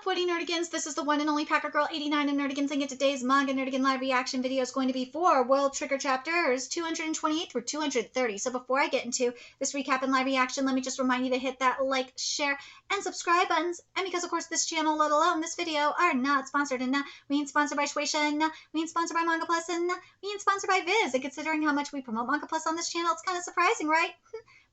Woody Nerdigans? This is the one and only Packer Girl 89 and Nerdigans, and today's Manga Nerdigan live reaction video is going to be for World Trigger Chapters 228 through 230. So before I get into this recap and live reaction, let me just remind you to hit that like, share, and subscribe buttons. And because, of course, this channel, let alone this video, are not sponsored, and we ain't sponsored by Shueisha, and we ain't sponsored by Manga Plus, and we ain't sponsored by Viz. And considering how much we promote Manga Plus on this channel, it's kind of surprising, right?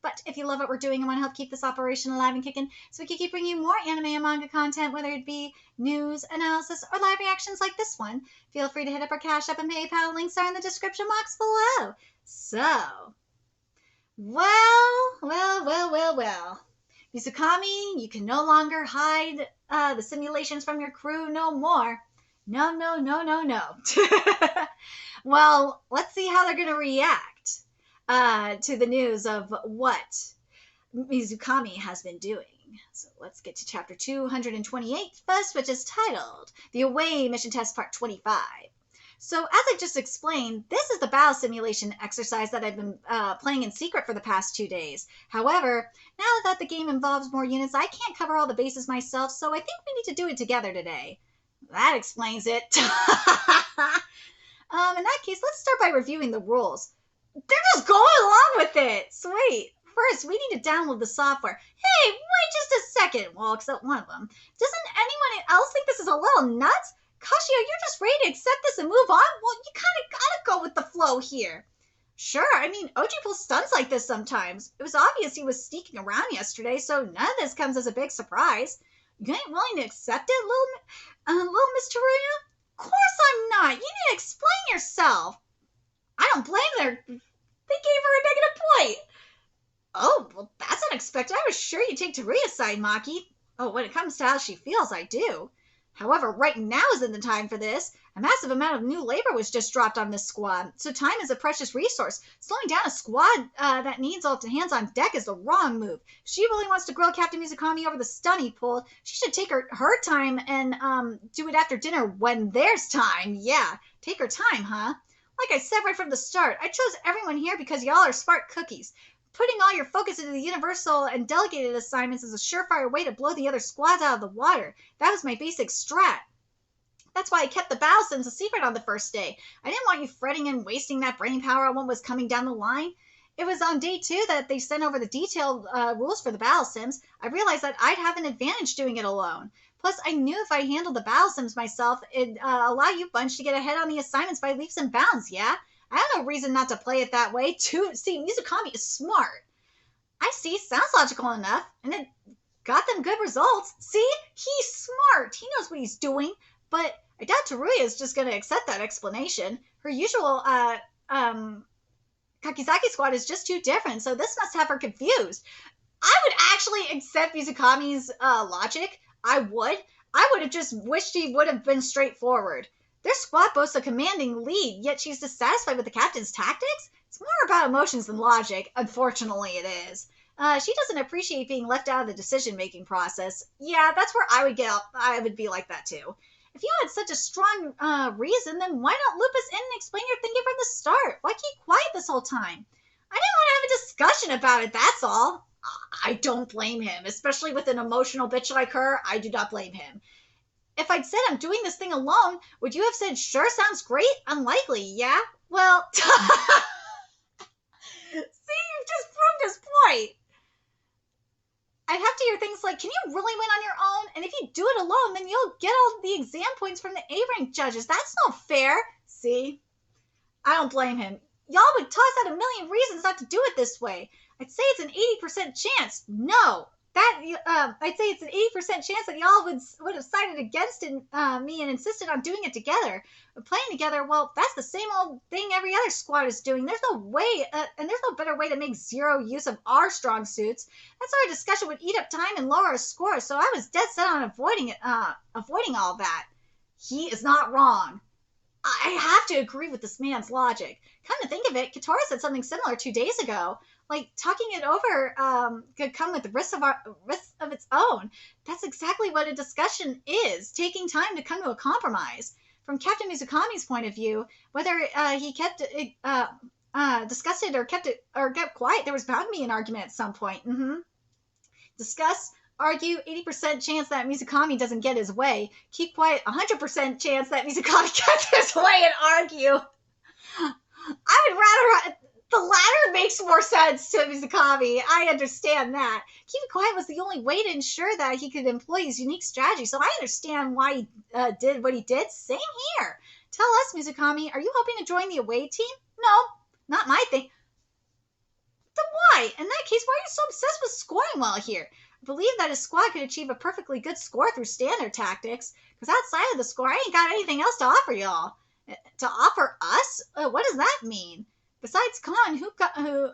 But if you love what we're doing and want to help keep this operation alive and kicking so we can keep bringing you more anime and manga content, whether it be news, analysis, or live reactions like this one, feel free to hit up our Cash App and PayPal. Links are in the description box below. So, well. Mizukami, you can no longer hide the simulations from your crew no more. No. Well, let's see how they're going to react to the news of what Mizukami has been doing. So let's get to chapter 228 first, which is titled The Away Mission Test Part 25. So as I just explained, this is the battle simulation exercise that I've been playing in secret for the past 2 days. However, now that the game involves more units, I can't cover all the bases myself, so I think we need to do it together today. That explains it. In that case, let's start by reviewing the rules. They're just going along with it. Sweet. First, we need to download the software. Hey, wait just a second. Well, except one of them. Doesn't anyone else think this is a little nuts? Kashio, you're just ready to accept this and move on? Well, you kind of gotta go with the flow here. Sure, I mean, Oji pulls stunts like this sometimes. It was obvious he was sneaking around yesterday, so none of this comes as a big surprise. You ain't willing to accept it, little Miss Teruya? Of course I'm not. You need to explain yourself. I don't blame her. They gave her a negative point. Oh, well, that's unexpected. I was sure you'd take Teruya's side, Maki. Oh, when it comes to how she feels, I do. However, right now isn't the time for this. A massive amount of new labor was just dropped on this squad, so time is a precious resource. Slowing down a squad that needs all hands on deck is the wrong move. If she really wants to grill Captain Mizukami over the stun he pulled, she should take her time and do it after dinner when there's time. Yeah, take her time, huh? Like I said right from the start, I chose everyone here because y'all are smart cookies. Putting all your focus into the universal and delegated assignments is a surefire way to blow the other squads out of the water. That was my basic strat. That's why I kept the battle sims a secret on the first day. I didn't want you fretting and wasting that brain power on what was coming down the line. It was on day 2 that they sent over the detailed rules for the battle sims. I realized that I'd have an advantage doing it alone. Plus, I knew if I handled the battle sims myself, it'd allow you bunch to get ahead on the assignments by leaps and bounds, yeah? I have no reason not to play it that way, too. See, Mizukami is smart. I see, sounds logical enough, and it got them good results. See, he's smart. He knows what he's doing, but I doubt Teruya is just going to accept that explanation. Her usual, Kakizaki squad is just too different, so this must have her confused. I would actually accept Mizukami's logic. I would have just wished he would have been straightforward. Their squad boasts a commanding lead, yet she's dissatisfied with the captain's tactics? It's more about emotions than logic. Unfortunately, it is. She doesn't appreciate being left out of the decision-making process. Yeah, that's where I would be like that too. If you had such a strong reason, then why not loop us in and explain your thinking from the start? Why keep quiet this whole time? I didn't want to have a discussion about it, that's all. I don't blame him, especially with an emotional bitch like her. I do not blame him. If I'd said I'm doing this thing alone, would you have said, sure, sounds great? Unlikely, yeah? Well, see, you've just proved his point. I'd have to hear things like, can you really win on your own? And if you do it alone, then you'll get all the exam points from the A-rank judges. That's not fair. See? I don't blame him. Y'all would toss out a million reasons not to do it this way. I'd say it's an 80% chance. No. I'd say it's an 80% chance that y'all would have sided against me and insisted on doing it together. But playing together, well, that's the same old thing every other squad is doing. There's no way, and there's no better way to make zero use of our strong suits. That sort of discussion would eat up time and lower our score, so I was dead set on avoiding all that. He is not wrong. I have to agree with this man's logic. Come to think of it, Katora said something similar 2 days ago. Like, talking it over could come with risks of its own. That's exactly what a discussion is, taking time to come to a compromise. From Captain Mizukami's point of view, whether he kept it, discussed it or kept quiet, there was bound to be an argument at some point. Discuss? Argue, 80% chance that Mizukami doesn't get his way. Keep quiet, 100% chance that Mizukami gets his way and argue. I would rather... The latter makes more sense to Mizukami. I understand that. Keeping quiet was the only way to ensure that he could employ his unique strategy, so I understand why he did what he did. Same here. Tell us, Mizukami, are you hoping to join the away team? No, not my thing. Then why? In that case, why are you so obsessed with scoring well here? I believe that his squad could achieve a perfectly good score through standard tactics, because outside of the score, I ain't got anything else to offer y'all. To offer us? What does that mean? Besides Khan, who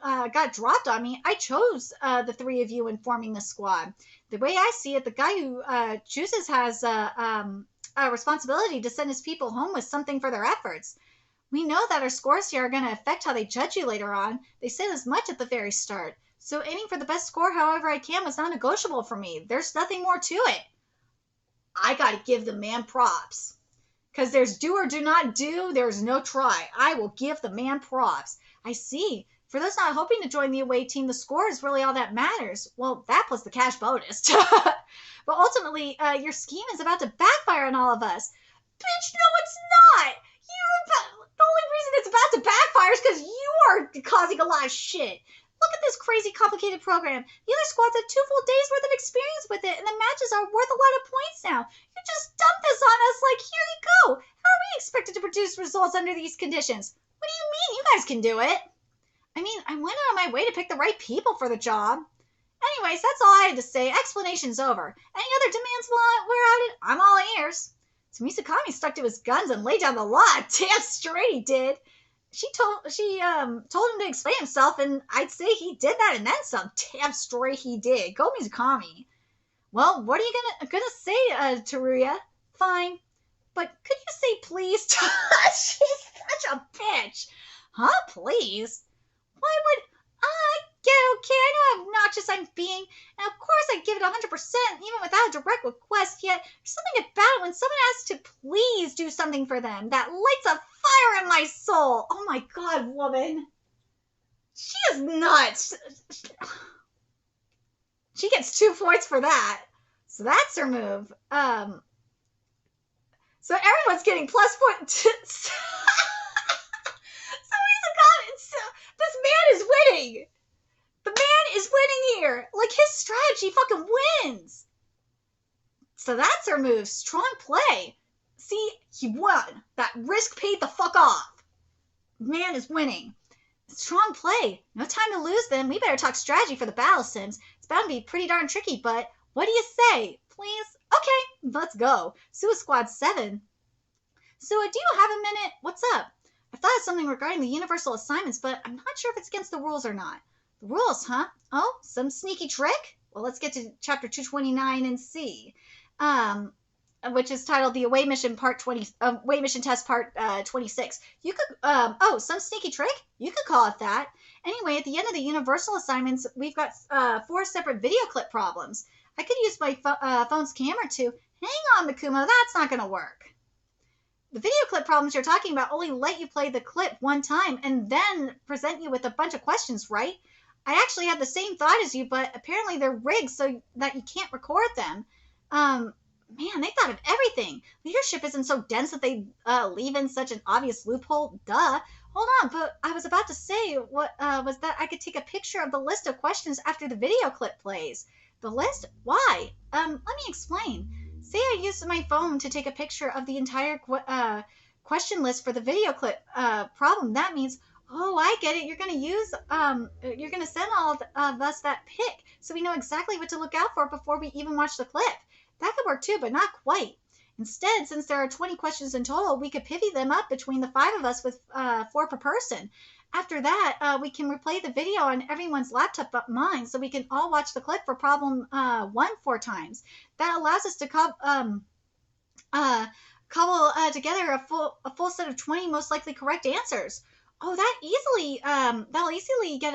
got dropped on me, I chose the three of you in forming the squad. The way I see it, the guy who chooses has a responsibility to send his people home with something for their efforts. We know that our scores here are going to affect how they judge you later on. They said as much at the very start. So aiming for the best score however I can was non-negotiable for me. There's nothing more to it. I got to give the man props. Because there's do or do not do, there's no try. I will give the man props. I see. For those not hoping to join the away team, the score is really all that matters. Well, that plus the cash bonus. But ultimately, your scheme is about to backfire on all of us. Bitch, no, it's not. The only reason it's about to backfire is because you are causing a lot of shit. Look at this crazy, complicated program. The other squads have 2 full days worth of experience with it, and the matches are worth a lot of points now. You just dumped this on us like, here you go. How are we expected to produce results under these conditions? What do you mean? You guys can do it. I mean, I went out of my way to pick the right people for the job. Anyways, that's all I had to say. Explanation's over. Any other demands while we're at it? I'm all ears. So Mizukami stuck to his guns and laid down the law. Damn straight he did. She told him to explain himself, and I'd say he did that and then some. Damn straight he did. Go Mizukami. Well, what are you gonna say, Teruya? Fine. But could you say please? She's such a bitch. Huh? Please? Why would I get okay? I know how obnoxious I'm being, and of course I'd give it 100%, even without a direct request, yet there's something about it when someone asks to please do something for them that lights a fire in my soul. Oh my god, woman. She is nuts. She gets 2 points for that. So that's her move. So everyone's getting plus points. This man is winning. The man is winning here. Like, his strategy fucking wins. So that's her move. Strong play. See, he won. That risk paid the fuck off. Man is winning. Strong play. No time to lose then. We better talk strategy for the battle sims. It's bound to be pretty darn tricky, but what do you say? Please? Okay, let's go. Suicide Squad 7. So, do you have a minute? What's up? I thought of something regarding the universal assignments, but I'm not sure if it's against the rules or not. The rules, huh? Oh, some sneaky trick? Well, let's get to chapter 229 and see. Which is titled the Away Mission Away Mission Test Part 26. You could, some sneaky trick? You could call it that. Anyway, at the end of the universal assignments, we've got 4 separate video clip problems. I could use my phone's camera to... Hang on, Mikumo, that's not going to work. The video clip problems you're talking about only let you play the clip one time and then present you with a bunch of questions, right? I actually had the same thought as you, but apparently they're rigged so that you can't record them. Man, they thought of everything. Leadership isn't so dense that they leave in such an obvious loophole. Duh. Hold on, but I was about to say what was that I could take a picture of the list of questions after the video clip plays. The list? Why? Let me explain. Say I used my phone to take a picture of the entire question list for the video clip problem. That means, oh, I get it. You're going to send all of us that pic so we know exactly what to look out for before we even watch the clip. That could work too, but not quite. Instead, since there are 20 questions in total, we could pivot them up between the 5 of us with 4 per person. After that, we can replay the video on everyone's laptop but mine, so we can all watch the clip for problem 1 4 times. That allows us to cobble together a full set of 20 most likely correct answers. Oh, that'll easily get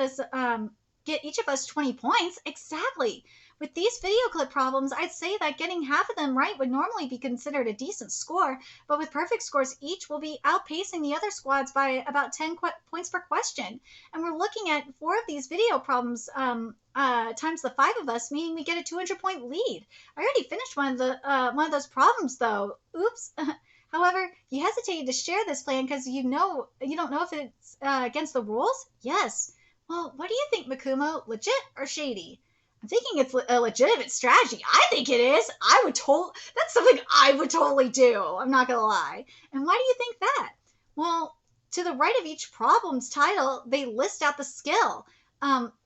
each of us 20 points. Exactly. With these video clip problems, I'd say that getting half of them right would normally be considered a decent score, but with perfect scores each, we'll be outpacing the other squads by about 10 points per question. And we're looking at 4 of these video problems times the 5 of us, meaning we get a 200-point lead. I already finished one of those problems, though. Oops. However, you hesitated to share this plan because you don't know if it's against the rules? Yes. Well, what do you think, Makumo? Legit or shady? I'm thinking it's a legitimate strategy. I think it is. That's something I would totally do. I'm not gonna lie. And why do you think that? Well, to the right of each problem's title, they list out the skill.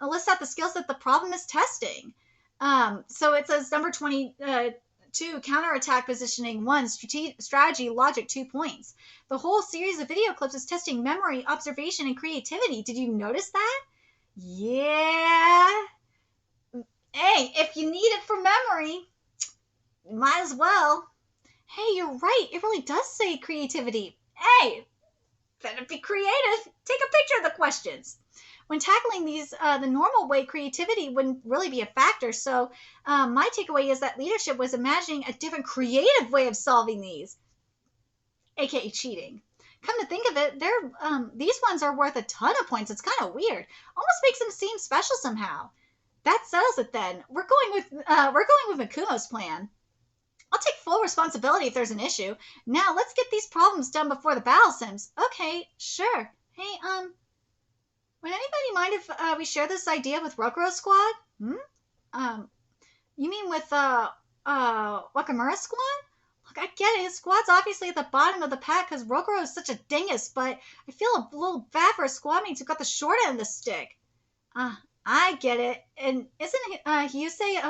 List out the skills that the problem is testing. So it says number 22, counterattack positioning 1, strategy, logic 2 points. The whole series of video clips is testing memory, observation, and creativity. Did you notice that? Yeah. Hey, if you need it for memory, might as well. Hey, you're right. It really does say creativity. Hey, better be creative. Take a picture of the questions. When tackling these the normal way, creativity wouldn't really be a factor. So my takeaway is that leadership was imagining a different creative way of solving these, aka cheating. Come to think of it, these ones are worth a ton of points. It's kind of weird. Almost makes them seem special somehow. That settles it then. We're going with Makumo's plan. I'll take full responsibility if there's an issue. Now let's get these problems done before the battle sims. Okay, sure. Hey, would anybody mind if we share this idea with Rokuro's squad? You mean with Wakamura's squad? Look, I get it. His squad's obviously at the bottom of the pack because Rokuro is such a dingus, but I feel a little bad for his squad mates who got the short end of the stick. I get it. And isn't Hyusei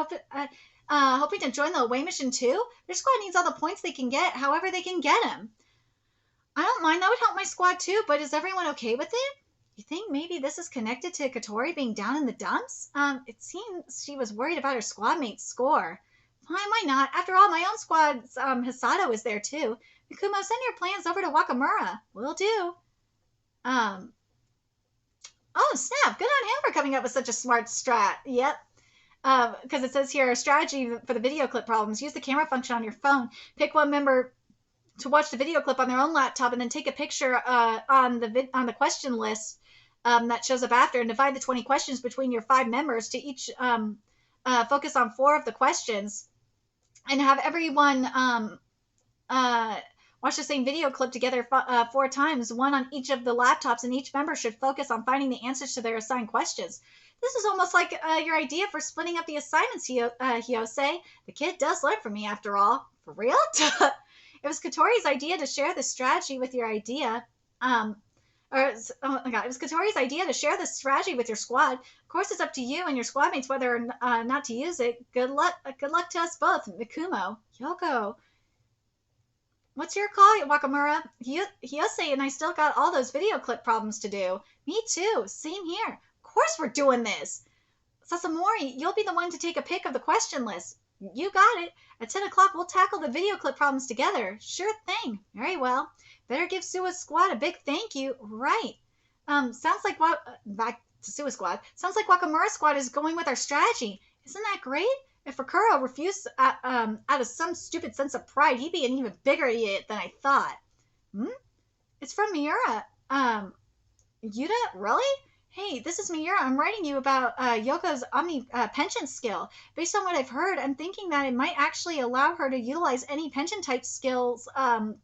hoping to join the away mission too? Their squad needs all the points they can get, however they can get them. I don't mind. That would help my squad too, but is everyone okay with it? You think maybe this is connected to Katori being down in the dumps? It seems she was worried about her squad mate's score. Fine, why not? After all, my own squad's Hisato is there too. Mikumo, send your plans over to Wakamura. Will do. Oh, snap. Good on him for coming up with such a smart strat. Yep. Because it says here, a strategy for the video clip problems. Use the camera function on your phone. Pick one member to watch the video clip on their own laptop and then take a picture on the question list that shows up after and divide the 20 questions between your 5 members to each focus on 4 of the questions and have everyone watch the same video clip together 4 times, one on each of the laptops, and each member should focus on finding the answers to their assigned questions. This is almost like your idea for splitting up the assignments, Hyosei. The kid does learn from me, after all. For real? It was Katori's idea to share this strategy with your idea. It was Katori's idea to share this strategy with your squad. Of course, it's up to you and your squad mates whether or not to use it. Good luck to us both, Mikumo. Yoko. What's your call, Wakamura? Hyosei and I still got all those video clip problems to do. Me too. Same here. Of course we're doing this. Sasamori, you'll be the one to take a pick of the question list. You got it. At 10 o'clock, we'll tackle the video clip problems together. Sure thing. Very well. Better give Sua's squad a big thank you. Right. Sounds like back to Sua's squad. Sounds like Wakamura's squad is going with our strategy. Isn't that great? If Rokuro refused out of some stupid sense of pride, he'd be an even bigger idiot than I thought. It's from Miura. Yuta? Really? Hey, this is Miura. I'm writing you about Yoko's Omni penchant skill. Based on what I've heard, I'm thinking that it might actually allow her to utilize any penchant type skills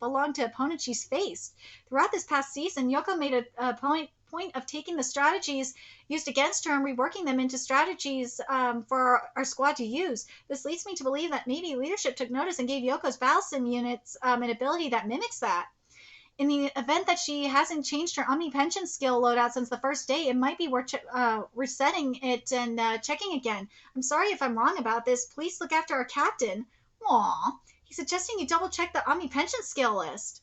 belong to opponents she's faced. Throughout this past season, Yoko made a point of taking the strategies used against her and reworking them into strategies for our squad to use. This leads me to believe that maybe leadership took notice and gave Yoko's battle sim units an ability that mimics that. In the event that she hasn't changed her Omni penchant skill loadout since the first day, it might be worth resetting it and checking again. I'm sorry if I'm wrong about this. Please look after our captain. Aww. He's suggesting you double check the Omni penchant skill list.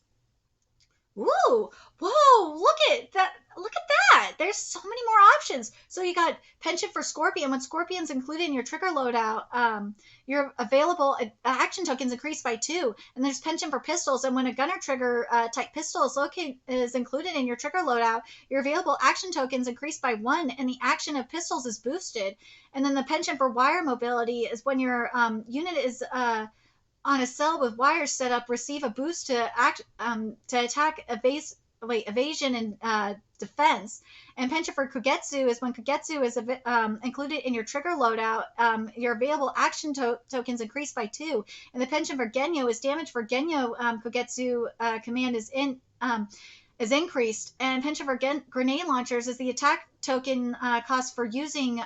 Ooh, whoa, look at that. Look at that. There's so many more options. So you got penchant for Scorpion. When Scorpion's included in your trigger loadout, your available action tokens increase by 2. And there's penchant for pistols. And when a gunner trigger type pistol is included in your trigger loadout, your available action tokens increase by 1, and the action of pistols is boosted. And then the penchant for wire mobility is when your unit is on a cell with wires set up, receive a boost to attack, evasion, and defense. And penchant for Kugetsu is when Kugetsu is included in your trigger loadout, your available action tokens increase by 2. And the penchant for Genyo is damage for Genyo Kugetsu command is increased. And penchant for grenade launchers is the attack token cost for using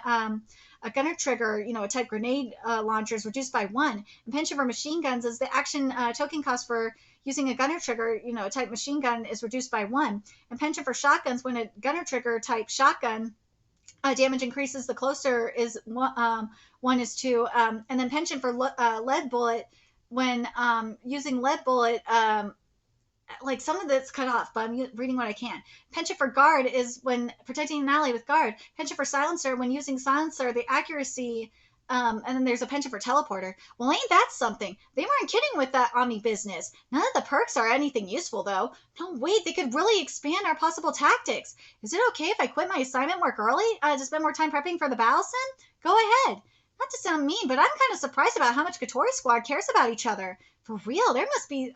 a gunner trigger, a type grenade launcher is reduced by 1. And penchant for machine guns is the action token cost for using a gunner trigger, a type machine gun is reduced by 1. And penchant for shotguns, when a gunner trigger type shotgun damage increases, the closer is 1 is 2. And then penchant for lead bullet, when using lead bullet, like some of it's cut off, but I'm reading what I can. Penchant for guard is when protecting an ally with guard. Penchant for silencer, when using silencer, the accuracy, and then there's a penchant for teleporter. Well, ain't that something? They weren't kidding with that Omni business. None of the perks are anything useful, though. No, wait, they could really expand our possible tactics. Is it okay if I quit my assignment work early to spend more time prepping for the battle sim? Go ahead. Not to sound mean, but I'm kind of surprised about how much Katori Squad cares about each other. For real, there must be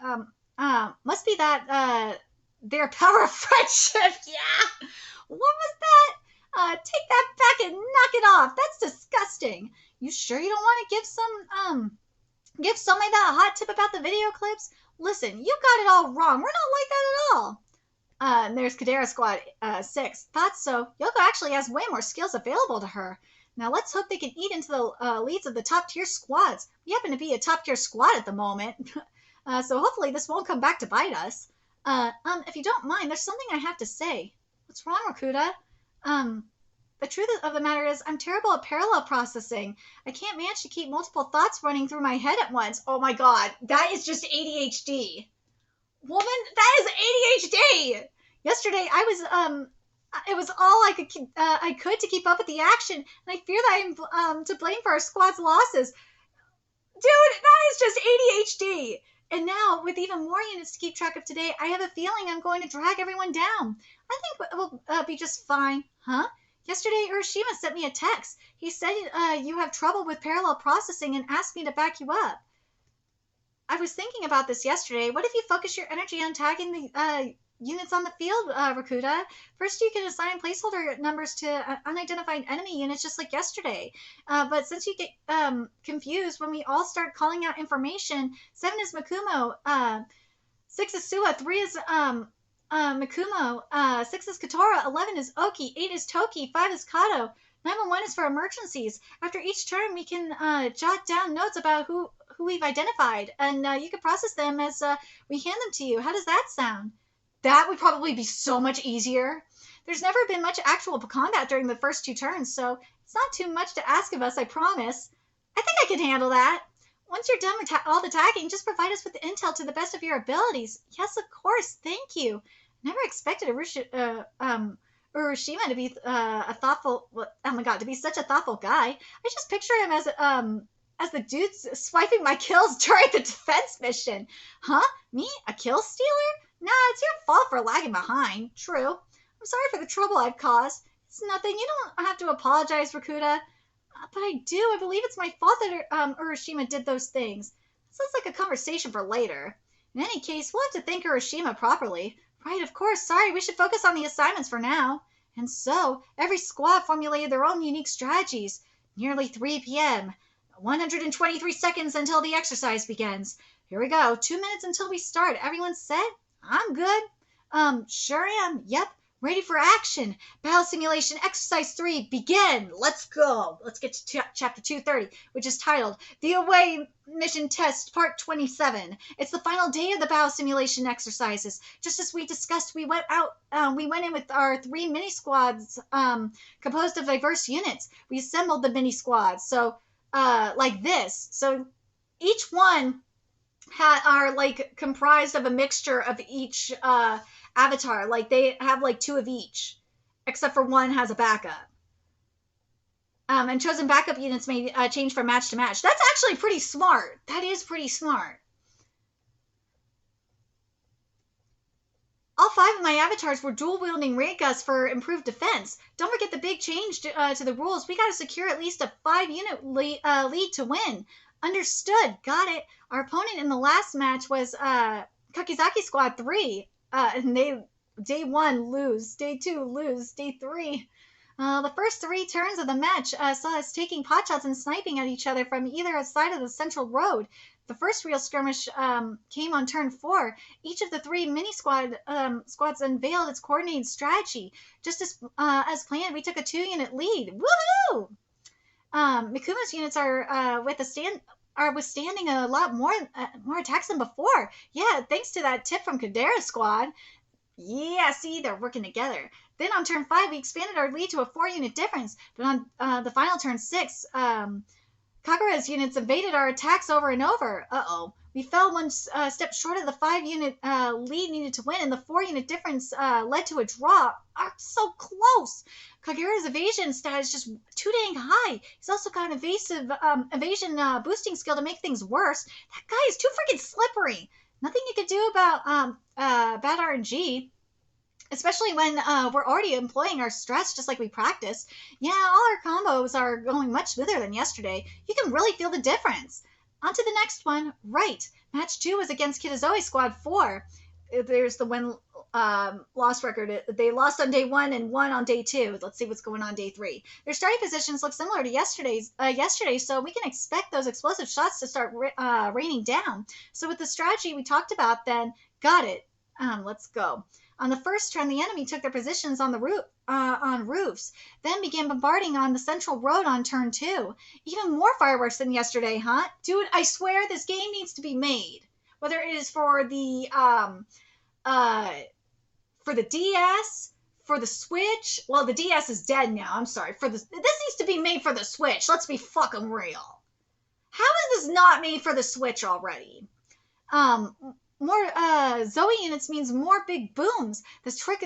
that their power of friendship. Yeah. What was that? Take that back and knock it off. That's disgusting. You sure you don't want to give somebody that hot tip about the video clips? Listen, you got it all wrong. We're not like that at all. And there's Kadera Squad 6. Thought so. Yoko actually has way more skills available to her. Now let's hope they can eat into the leads of the top tier squads. We happen to be a top tier squad at the moment. So hopefully this won't come back to bite us. If you don't mind, there's something I have to say. What's wrong, Rakuta? The truth of the matter is I'm terrible at parallel processing. I can't manage to keep multiple thoughts running through my head at once. Oh my god, that is just ADHD. Woman, that is ADHD! Yesterday, it was all I could to keep up with the action, and I fear that I'm to blame for our squad's losses. Dude, that is just ADHD! And now, with even more units to keep track of today, I have a feeling I'm going to drag everyone down. I think we'll be just fine. Huh? Yesterday, Urashima sent me a text. He said you have trouble with parallel processing and asked me to back you up. I was thinking about this yesterday. What if you focus your energy on tagging the units on the field, Rakuta? First, you can assign placeholder numbers to unidentified enemy units just like yesterday. But since you get confused when we all start calling out information, 7 is Makumo, 6 is Suwa, 3 is Makumo, 6 is Katora, 11 is Oki, 8 is Toki, 5 is Kato, 911 is for emergencies. After each turn, we can jot down notes about who we've identified, and you can process them as we hand them to you. How does that sound? That would probably be so much easier. There's never been much actual combat during the first 2 turns, so it's not too much to ask of us, I promise. I think I can handle that. Once you're done with all the tagging, just provide us with the intel to the best of your abilities. Yes, of course. Thank you. Never expected Urashima to be a thoughtful. Oh my god, to be such a thoughtful guy. I just picture him as the dude swiping my kills during the defense mission. Huh? Me? A kill stealer? Nah, it's your fault for lagging behind. True. I'm sorry for the trouble I've caused. It's nothing. You don't have to apologize, Rakuta. But I do. I believe it's my fault that Urashima did those things. Sounds like a conversation for later. In any case, we'll have to thank Urashima properly. Right, of course. Sorry, we should focus on the assignments for now. And so, every squad formulated their own unique strategies. Nearly 3 p.m. 123 seconds until the exercise begins. Here we go. 2 minutes until we start. Everyone set? I'm good. Sure am. Yep. Ready for action. Battle Simulation Exercise 3, begin. Let's go. Let's get to Chapter 230, which is titled The Away Mission Test Part 27. It's the final day of the Battle Simulation exercises. Just as we discussed, we went in with our 3 mini squads composed of diverse units. We assembled the mini squads. So, like this. So, each one are like comprised of a mixture of each avatar. Like, they have, like, 2 of each. Except for one has a backup. And chosen backup units may change from match to match. That's actually pretty smart. That is pretty smart. All 5 of my avatars were dual-wielding ray gusts for improved defense. Don't forget the big change to the rules. We gotta secure at least a 5-unit lead to win. Understood. Got it. Our opponent in the last match was Kakizaki Squad 3. And they, day 1, lose. Day 2, lose. Day 3... the first 3 turns of the match saw us taking potshots and sniping at each other from either side of the central road. The first real skirmish came on turn 4. Each of the 3 mini squads unveiled its coordinated strategy. Just as planned, we took a 2-unit lead. Woohoo! Mikuma's units are withstanding a lot more attacks than before. Yeah, thanks to that tip from Kadera's squad. Yeah, see, they're working together. Then on turn 5, we expanded our lead to a 4-unit difference. But on the final turn 6, Kagura's units evaded our attacks over and over. Uh-oh. We fell one step short of the 5-unit lead needed to win, and the 4-unit difference led to a draw. So close! Kagura's evasion stat is just too dang high. He's also got an evasion boosting skill to make things worse. That guy is too freaking slippery. Nothing you could do about bad RNG. Especially when we're already employing our stress just like we practiced. Yeah, all our combos are going much smoother than yesterday. You can really feel the difference. On to the next one. Right. Match 2 was against Kitazoe Squad 4. There's the win-loss record. They lost on day 1 and won on day 2. Let's see what's going on day 3. Their starting positions look similar to yesterday, so we can expect those explosive shots to start raining down. So with the strategy we talked about then, got it. Let's go. On the first turn, the enemy took their positions on the on roofs, then began bombarding on the central road on turn 2. Even more fireworks than yesterday, huh? Dude, I swear this game needs to be made. Whether it is for the DS, for the Switch. Well, the DS is dead now. I'm sorry. This needs to be made for the Switch. Let's be fucking real. How is this not made for the Switch already? More Zoe units means more big booms. This trick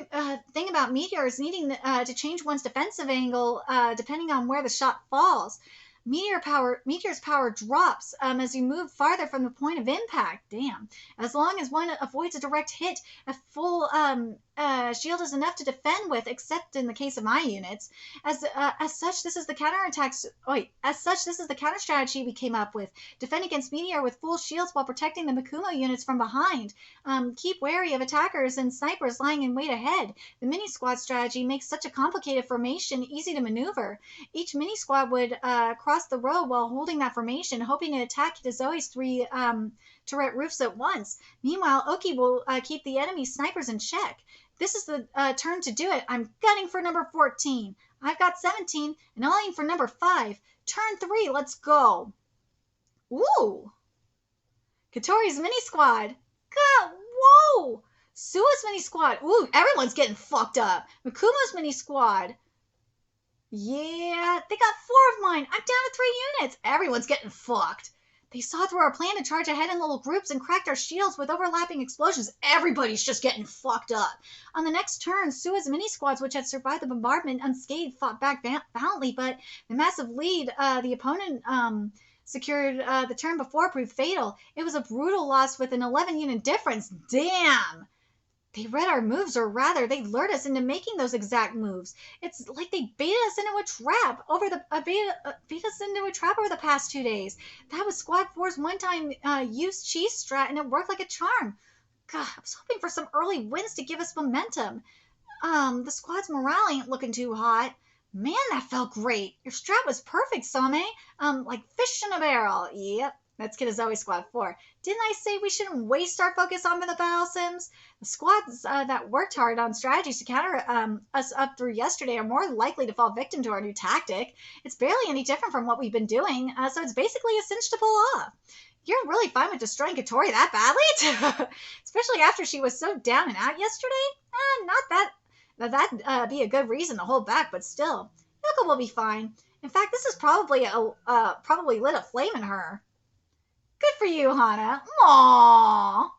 thing about meteors needing to change one's defensive angle depending on where the shot falls. Meteor's power drops as you move farther from the point of impact. Damn. As long as one avoids a direct hit, a full shield is enough to defend with, except in the case of my units. As such, this is the counter strategy we came up with. Defend against Meteor with full shields while protecting the Mikumo units from behind. Keep wary of attackers and snipers lying in wait ahead. The mini squad strategy makes such a complicated formation easy to maneuver. Each mini squad would cross the road while holding that formation, hoping to attack Kitazoe's 3 turret roofs at once. Meanwhile, Oki will keep the enemy snipers in check. This is the turn to do it. I'm gunning for number 14. I've got 17, and I'll aim for number 5. Turn 3, let's go. Ooh. Katori's mini squad. God, whoa. Sua's mini squad. Ooh, everyone's getting fucked up. Makumo's mini squad. Yeah, they got 4 of mine. I'm down to 3 units. Everyone's getting fucked. They saw through our plan to charge ahead in little groups and cracked our shields with overlapping explosions. Everybody's just getting fucked up. On the next turn, Sua's mini squads, which had survived the bombardment unscathed, fought back valiantly, but the massive lead the opponent secured the turn before proved fatal. It was a brutal loss with an 11-unit difference. Damn! They read our moves, or rather, they lured us into making those exact moves. It's like they baited us into a trap over the past 2 days. That was Squad 4's one-time use cheese strat, and it worked like a charm. God, I was hoping for some early wins to give us momentum. The squad's morale ain't looking too hot. Man, that felt great. Your strat was perfect, Some. Like fish in a barrel. Yep. That's Kitazoe Squad 4. Didn't I say we shouldn't waste our focus on the battle sims? The squads that worked hard on strategies to counter us up through yesterday are more likely to fall victim to our new tactic. It's barely any different from what we've been doing, so it's basically a cinch to pull off. You're really fine with destroying Katori that badly? Especially after she was so down and out yesterday? Not that'd be a good reason to hold back, but still. Yoko will be fine. In fact, this is probably lit a flame in her. Good for you, Hana. Aww.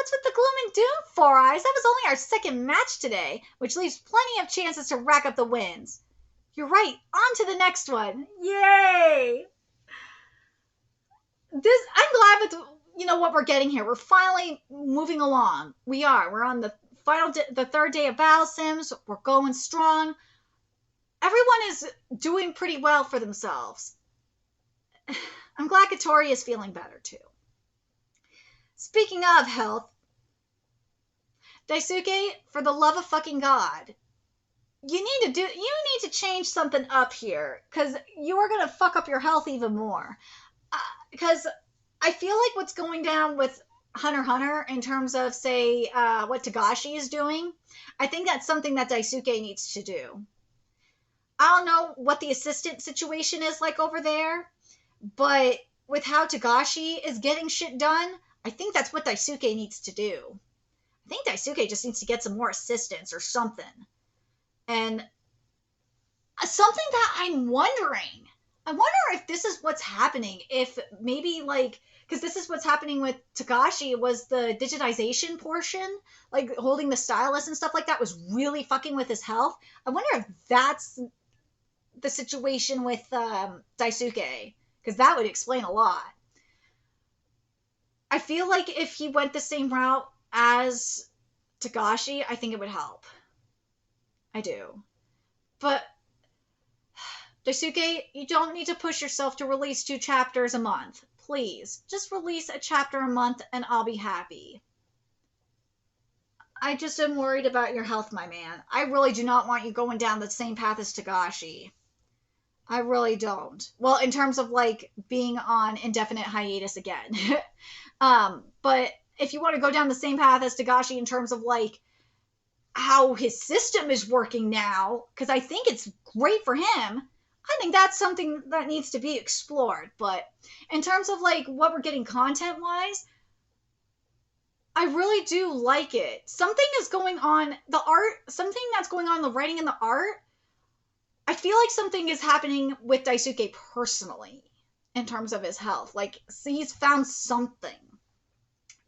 What's with the gloom and doom, Four Eyes? That was only our second match today, which leaves plenty of chances to rack up the wins. You're right. On to the next one. Yay! I'm glad with what we're getting here. We're finally moving along. We are. We're on the the third day of Battle Sims. We're going strong. Everyone is doing pretty well for themselves. I'm glad Katori is feeling better too. Speaking of health, Daisuke, for the love of fucking God, you need to change something up here, because you are going to fuck up your health even more. Because I feel like what's going down with Hunter x Hunter in terms of, say, what Togashi is doing, I think that's something that Daisuke needs to do. I don't know what the assistant situation is like over there, but with how Togashi is getting shit done, I think that's what Daisuke needs to do. I think Daisuke just needs to get some more assistance or something. And something that I'm wondering, I wonder if this is what's happening, if maybe because this is what's happening with Togashi, was the digitization portion, like holding the stylus and stuff like that, was really fucking with his health. I wonder if that's the situation with Daisuke, because that would explain a lot. I feel like if he went the same route as Togashi, I think it would help. I do. But Daisuke, you don't need to push yourself to release 2 chapters a month. Please, just release a chapter a month and I'll be happy. I just am worried about your health, my man. I really do not want you going down the same path as Togashi. I really don't. Well, in terms of being on indefinite hiatus again. But if you want to go down the same path as Togashi in terms of how his system is working now, because I think it's great for him, I think that's something that needs to be explored. But in terms of what we're getting content wise, I really do like it. Something is going on, something that's going on in the writing and the art. I feel like something is happening with Daisuke personally in terms of his health. He's found something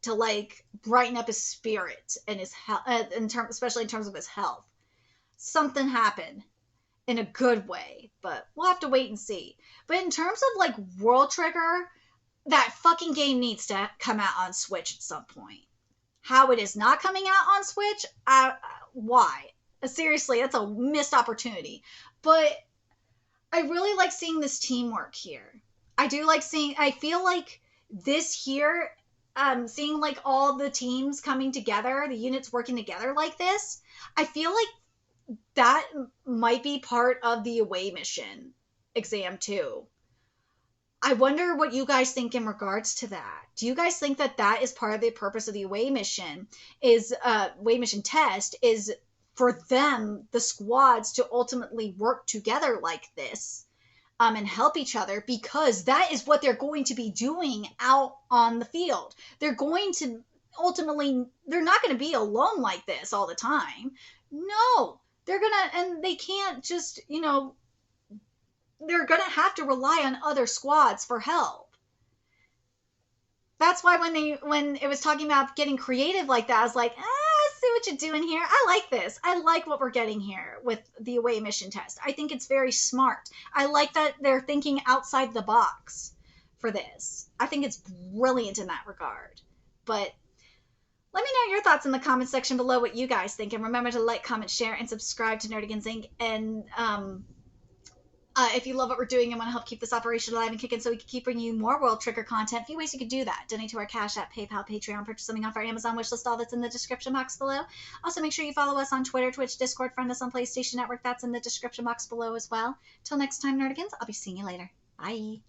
to brighten up his spirit and his health, especially in terms of his health. Something happened in a good way, but we'll have to wait and see. But in terms of World Trigger, that fucking game needs to come out on Switch at some point. How it is not coming out on Switch, why? Seriously, that's a missed opportunity. But I really like seeing this teamwork here. I feel like this here, seeing all the teams coming together, the units working together like this, I feel like that might be part of the away mission exam too. I wonder what you guys think in regards to that. Do you guys think that that is part of the purpose of the away mission test, is for them, the squads, to ultimately work together like this, and help each other, because that is what they're going to be doing out on the field. They're going to ultimately, they're not going to be alone like this all the time. No, and they can't just, they're going to have to rely on other squads for help. That's why when it was talking about getting creative like that, I was like, see what you're doing here. I like this. I like what we're getting here with the away mission test. I think it's very smart. I like that they're thinking outside the box for this. I think it's brilliant in that regard. But let me know your thoughts in the comment section below, what you guys think. And remember to like, comment, share, and subscribe to Nerdigans Inc. And if you love what we're doing and want to help keep this operation alive and kicking so we can keep bringing you more World Trigger content, a few ways you could do that. Donate to our Cash App, PayPal, Patreon, purchase something off our Amazon wishlist, all that's in the description box below. Also, make sure you follow us on Twitter, Twitch, Discord, friend us on PlayStation Network. That's in the description box below as well. Till next time, Nerdigans, I'll be seeing you later. Bye.